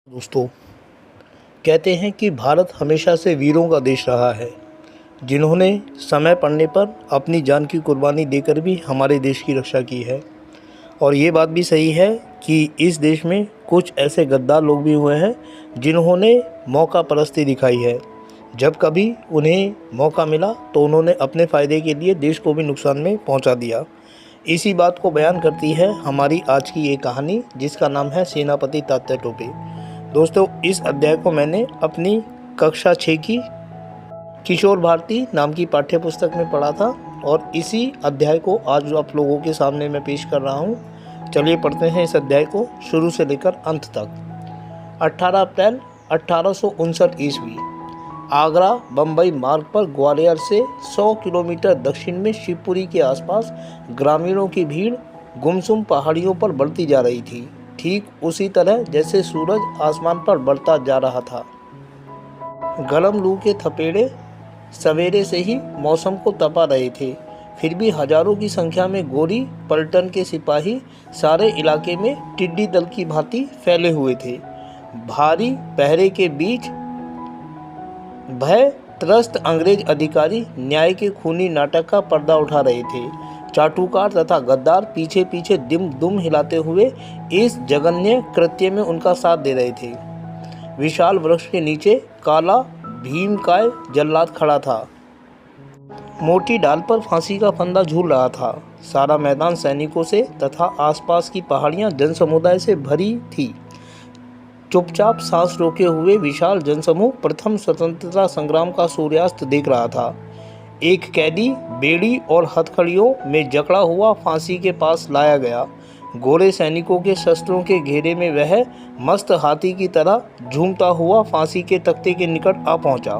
दोस्तों, कहते हैं कि भारत हमेशा से वीरों का देश रहा है, जिन्होंने समय पड़ने पर अपनी जान की कुर्बानी देकर भी हमारे देश की रक्षा की है। और ये बात भी सही है कि इस देश में कुछ ऐसे गद्दार लोग भी हुए हैं जिन्होंने मौका परस्ती दिखाई है। जब कभी उन्हें मौका मिला तो उन्होंने अपने फ़ायदे के लिए देश को भी नुकसान में पहुंचा दिया। इसी बात को बयान करती है हमारी आज की ये कहानी, जिसका नाम है सेनापति तात्या टोपे। दोस्तों, इस अध्याय को मैंने अपनी कक्षा 6 की किशोर भारती नाम की पाठ्य पुस्तक में पढ़ा था और इसी अध्याय को आज आप लोगों के सामने मैं पेश कर रहा हूँ। चलिए पढ़ते हैं इस अध्याय को शुरू से लेकर अंत तक। 18 अप्रैल 1859 ईस्वी, आगरा बम्बई मार्ग पर ग्वालियर से 100 किलोमीटर दक्षिण में शिवपुरी के आसपास ग्रामीणों की भीड़ गुमसुम पहाड़ियों पर बढ़ती जा रही थी, ठीक उसी तरह जैसे सूरज आसमान पर बढ़ता जा रहा था। गरम लू के थपेड़े सवेरे से ही मौसम को तपा रहे थे, फिर भी हजारों की संख्या में गोरी पलटन के सिपाही सारे इलाके में टिड्डी दल की भांति फैले हुए थे। भारी पहरे के बीच भय त्रस्त अंग्रेज अधिकारी न्याय के खूनी नाटक का पर्दा उठा रहे थे। चाटुकार तथा गद्दार पीछे पीछे दिम दुम हिलाते हुए इस जघन्य कृत्य में उनका साथ दे रहे थे। विशाल वृक्ष के नीचे काला भीमकाय जल्लाद खड़ा था। मोटी डाल पर फांसी का फंदा झूल रहा था। सारा मैदान सैनिकों से तथा आसपास की पहाड़ियां जनसमुदाय से भरी थी। चुपचाप सांस रोके हुए विशाल जनसमूह प्रथम स्वतंत्रता संग्राम का सूर्यास्त देख रहा था। एक कैदी बेड़ी और हथकड़ियों में जकड़ा हुआ फांसी के पास लाया गया। गोरे सैनिकों के शस्त्रों के घेरे में वह मस्त हाथी की तरह झूमता हुआ फांसी के तख्ते के निकट आ पहुंचा।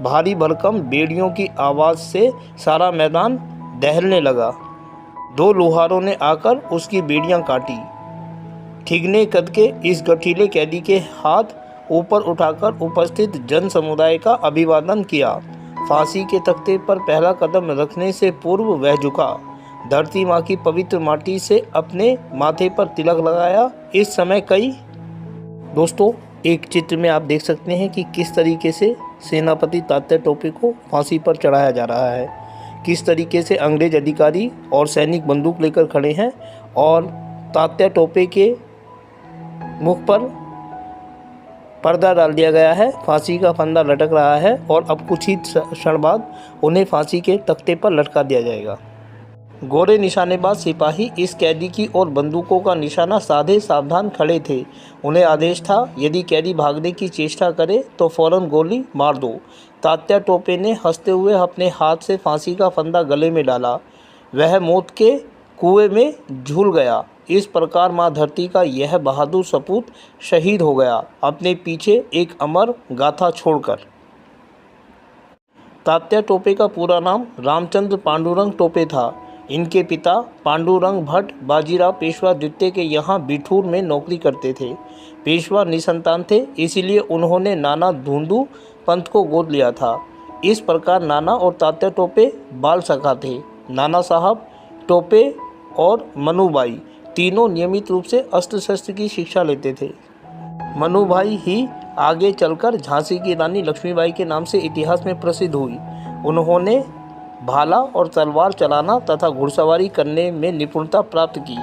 भारी भरकम बेड़ियों की आवाज़ से सारा मैदान दहलने लगा। 2 लोहारों ने आकर उसकी बेड़ियां काटी। ठिगने कद के इस गठीले कैदी के हाथ ऊपर उठाकर उपस्थित जन समुदाय का अभिवादन किया। फांसी के तख्ते पर पहला कदम रखने से पूर्व वह झुका, धरती माँ की पवित्र माटी से अपने माथे पर तिलक लगाया। इस समय दोस्तों, एक चित्र में आप देख सकते हैं कि किस तरीके से सेनापति तात्या टोपे को फांसी पर चढ़ाया जा रहा है, किस तरीके से अंग्रेज अधिकारी और सैनिक बंदूक लेकर खड़े हैं और तात्या टोपे के मुख पर पर्दा डाल दिया गया है। फांसी का फंदा लटक रहा है और अब कुछ ही क्षण बाद उन्हें फांसी के तख्ते पर लटका दिया जाएगा। गोरे निशानेबाज सिपाही इस कैदी की और बंदूकों का निशाना साधे सावधान खड़े थे। उन्हें आदेश था, यदि कैदी भागने की चेष्टा करे तो फौरन गोली मार दो। तात्या टोपे ने हंसते हुए अपने हाथ से फांसी का फंदा गले में डाला। वह मौत के कुएं में झूल गया। इस प्रकार माँ धरती का यह बहादुर सपूत शहीद हो गया, अपने पीछे एक अमर गाथा छोड़कर। तात्या टोपे का पूरा नाम रामचंद्र पांडुरंग टोपे था। इनके पिता पांडुरंग भट्ट बाजीराव पेशवा द्वितीय के यहाँ बिठूर में नौकरी करते थे। पेशवा निसंतान थे, इसीलिए उन्होंने नाना धूंधू पंत को गोद लिया था। इस प्रकार नाना और तात्या टोपे बाल सखा थे। नाना साहब टोपे और मनुबाई तीनों नियमित रूप से अस्त्र शस्त्र की शिक्षा लेते थे। मनुबाई ही आगे चलकर झांसी की रानी लक्ष्मीबाई के नाम से इतिहास में प्रसिद्ध हुई। उन्होंने भाला और तलवार चलाना तथा घुड़सवारी करने में निपुणता प्राप्त की।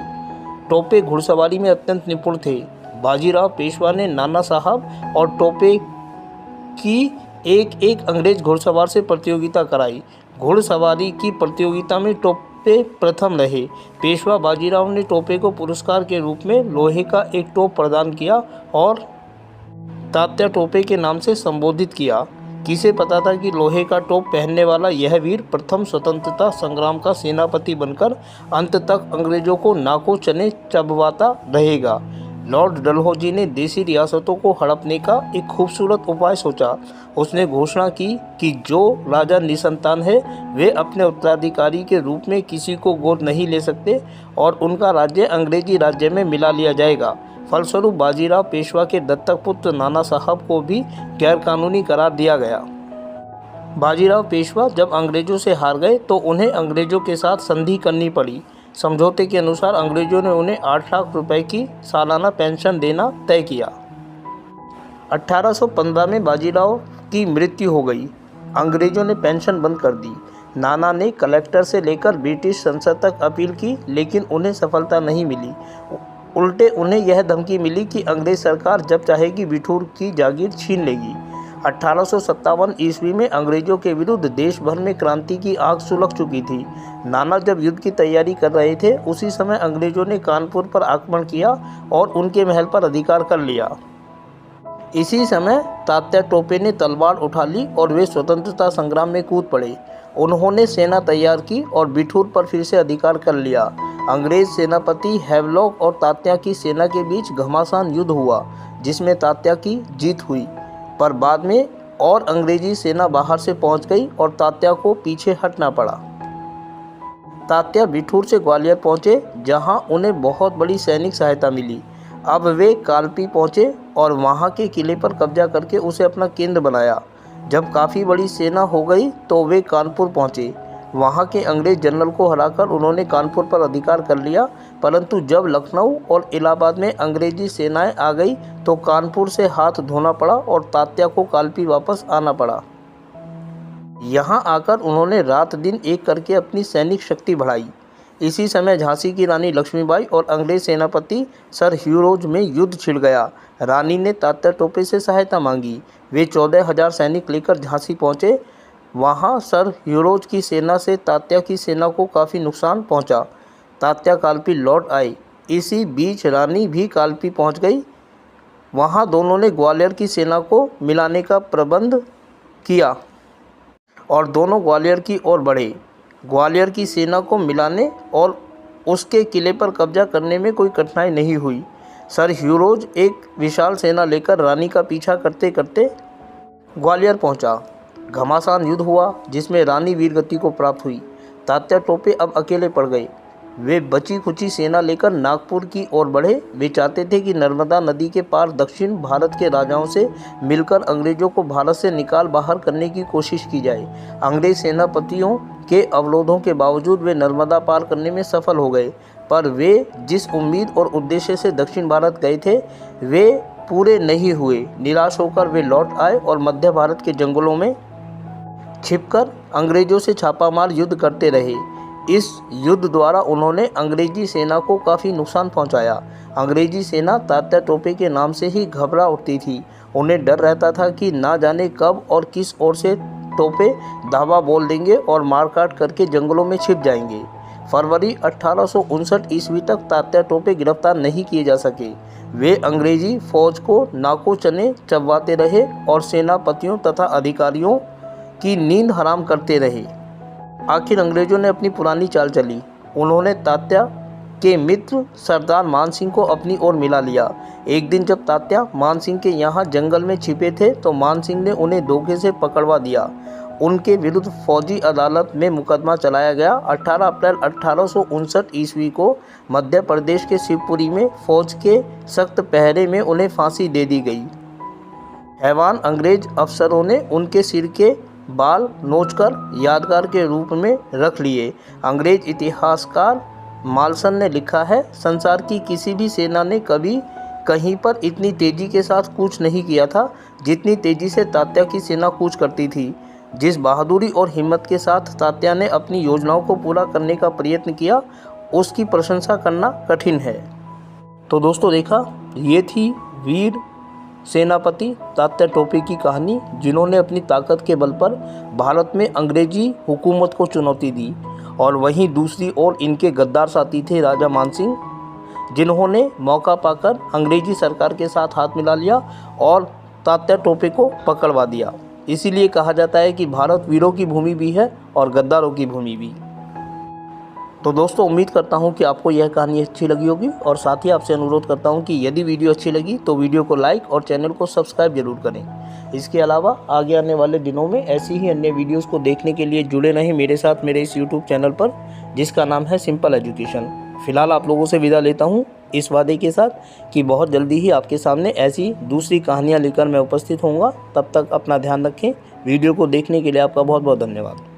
टोपे घुड़सवारी में अत्यंत निपुण थे। बाजीराव पेशवा ने नाना साहब और टोपे की एक अंग्रेज घुड़सवार से प्रतियोगिता कराई। घुड़सवारी की प्रतियोगिता में टोपे प्रथम रहे। पेशवा बाजीराव ने टोपे को पुरस्कार के रूप में लोहे का एक टोप प्रदान किया और तात्या टोपे के नाम से संबोधित किया। किसे पता था कि लोहे का टोप पहनने वाला यह वीर प्रथम स्वतंत्रता संग्राम का सेनापति बनकर अंत तक अंग्रेजों को नाकों चने चबवाता रहेगा। लॉर्ड डलहौजी ने देसी रियासतों को हड़पने का एक खूबसूरत उपाय सोचा। उसने घोषणा की कि जो राजा निसंतान है वे अपने उत्तराधिकारी के रूप में किसी को गोद नहीं ले सकते और उनका राज्य अंग्रेजी राज्य में मिला लिया जाएगा। फलस्वरूप बाजीराव पेशवा के दत्तक पुत्र नाना साहब को भी गैरकानूनी करार दिया गया। बाजीराव पेशवा जब अंग्रेजों से हार गए तो उन्हें अंग्रेजों के साथ संधि करनी पड़ी। समझौते के अनुसार अंग्रेजों ने उन्हें 8 लाख रुपए की सालाना पेंशन देना तय किया। 1815 में बाजीराव की मृत्यु हो गई। अंग्रेज़ों ने पेंशन बंद कर दी। नाना ने कलेक्टर से लेकर ब्रिटिश संसद तक अपील की, लेकिन उन्हें सफलता नहीं मिली। उल्टे उन्हें यह धमकी मिली कि अंग्रेज़ सरकार जब चाहेगी बिठूर की जागीर छीन लेगी। 1857 ईस्वी में अंग्रेज़ों के विरुद्ध देश भर में क्रांति की आग सुलग चुकी थी। नाना जब युद्ध की तैयारी कर रहे थे, उसी समय अंग्रेज़ों ने कानपुर पर आक्रमण किया और उनके महल पर अधिकार कर लिया। इसी समय तात्या टोपे ने तलवार उठा ली और वे स्वतंत्रता संग्राम में कूद पड़े। उन्होंने सेना तैयार की और बिठूर पर फिर से अधिकार कर लिया। अंग्रेज सेनापति हैवलॉक और तात्या की सेना के बीच घमासान युद्ध हुआ, जिसमें तात्या की जीत हुई, पर बाद में और अंग्रेजी सेना बाहर से पहुंच गई और तात्या को पीछे हटना पड़ा। तात्या बिठूर से ग्वालियर पहुंचे, जहां उन्हें बहुत बड़ी सैनिक सहायता मिली। अब वे कालपी पहुंचे और वहां के किले पर कब्जा करके उसे अपना केंद्र बनाया। जब काफ़ी बड़ी सेना हो गई तो वे कानपुर पहुंचे। वहां के अंग्रेज जनरल को हराकर उन्होंने कानपुर पर अधिकार कर लिया, परंतु जब लखनऊ और इलाहाबाद में अंग्रेजी सेनाएं आ गई तो कानपुर से हाथ धोना पड़ा और तात्या को कालपी वापस आना पड़ा। यहाँ आकर उन्होंने रात दिन एक करके अपनी सैनिक शक्ति बढ़ाई। इसी समय झांसी की रानी लक्ष्मीबाई और अंग्रेज सेनापति सर ह्यूरोज में युद्ध छिड़ गया। रानी ने तात्या टोपे से सहायता मांगी। वे 14,000 सैनिक लेकर झांसी पहुंचे। वहां सर ह्यूरोज की सेना से तात्या की सेना को काफ़ी नुकसान पहुंचा। तात्या कालपी लौट आए। इसी बीच रानी भी कालपी पहुंच गई। वहां दोनों ने ग्वालियर की सेना को मिलाने का प्रबंध किया और दोनों ग्वालियर की ओर बढ़े। ग्वालियर की सेना को मिलाने और उसके किले पर कब्जा करने में कोई कठिनाई नहीं हुई। सर ह्यूरोज एक विशाल सेना लेकर रानी का पीछा करते करते ग्वालियर पहुंचा। घमासान युद्ध हुआ, जिसमें रानी वीरगति को प्राप्त हुई। तात्या टोपे अब अकेले पड़ गए। वे बची खुची सेना लेकर नागपुर की ओर बढ़े। वे चाहते थे कि नर्मदा नदी के पार दक्षिण भारत के राजाओं से मिलकर अंग्रेजों को भारत से निकाल बाहर करने की कोशिश की जाए। अंग्रेज सेनापतियों के अवरोधों के बावजूद वे नर्मदा पार करने में सफल हो गए, पर वे जिस उम्मीद और उद्देश्य से दक्षिण भारत गए थे वे पूरे नहीं हुए। निराश होकर वे लौट आए और मध्य भारत के जंगलों में छिपकर अंग्रेजों से छापामार युद्ध करते रहे। इस युद्ध द्वारा उन्होंने अंग्रेजी सेना को काफ़ी नुकसान पहुंचाया। अंग्रेजी सेना तात्या टोपे के नाम से ही घबरा उठती थी। उन्हें डर रहता था कि ना जाने कब और किस ओर से टोपे धावा बोल देंगे और मारकाट करके जंगलों में छिप जाएंगे। फरवरी 1859 ईस्वी तक तात्या टोपे गिरफ्तार नहीं किए जा सके। वे अंग्रेजी फौज को नाको चने चबवाते रहे और सेनापतियों तथा अधिकारियों की नींद हराम करते रहे। आखिर अंग्रेजों ने अपनी पुरानी चाल चली। उन्होंने तात्या के मित्र सरदार मान सिंह को अपनी ओर मिला लिया। एक दिन जब तात्या मान सिंह के यहाँ जंगल में छिपे थे तो मान सिंह ने उन्हें धोखे से पकड़वा दिया। उनके विरुद्ध फौजी अदालत में मुकदमा चलाया गया। 18 अप्रैल 1859 ईस्वी को मध्य प्रदेश के शिवपुरी में फौज के सख्त पहरे में उन्हें फांसी दे दी गई। हैवान अंग्रेज अफसरों ने उनके सिर के बाल नोचकर यादगार के रूप में रख लिए। अंग्रेज इतिहासकार मालसन ने लिखा है, संसार की किसी भी सेना ने कभी कहीं पर इतनी तेज़ी के साथ कूच नहीं किया था जितनी तेज़ी से तात्या की सेना कूच करती थी। जिस बहादुरी और हिम्मत के साथ तात्या ने अपनी योजनाओं को पूरा करने का प्रयत्न किया, उसकी प्रशंसा करना कठिन है। तो दोस्तों देखा, ये थी वीर सेनापति तात्या टोपे की कहानी, जिन्होंने अपनी ताकत के बल पर भारत में अंग्रेजी हुकूमत को चुनौती दी। और वहीं दूसरी ओर इनके गद्दार साथी थे राजा मान सिंह, जिन्होंने मौका पाकर अंग्रेजी सरकार के साथ हाथ मिला लिया और तात्या टोपे को पकड़वा दिया। इसीलिए कहा जाता है कि भारत वीरों की भूमि भी है और गद्दारों की भूमि भी। तो दोस्तों उम्मीद करता हूं कि आपको यह कहानी अच्छी लगी होगी और साथ ही आपसे अनुरोध करता हूं कि यदि वीडियो अच्छी लगी तो वीडियो को लाइक और चैनल को सब्सक्राइब जरूर करें। इसके अलावा आगे आने वाले दिनों में ऐसी ही अन्य वीडियोस को देखने के लिए जुड़े रहें मेरे साथ मेरे इस यूट्यूब चैनल पर, जिसका नाम है सिंपल एजुकेशन। फिलहाल आप लोगों से विदा लेता हूँ इस वादे के साथ कि बहुत जल्दी ही आपके सामने ऐसी दूसरी कहानियाँ लेकर मैं उपस्थित होऊंगा। तब तक अपना ध्यान रखें। वीडियो को देखने के लिए आपका बहुत बहुत धन्यवाद।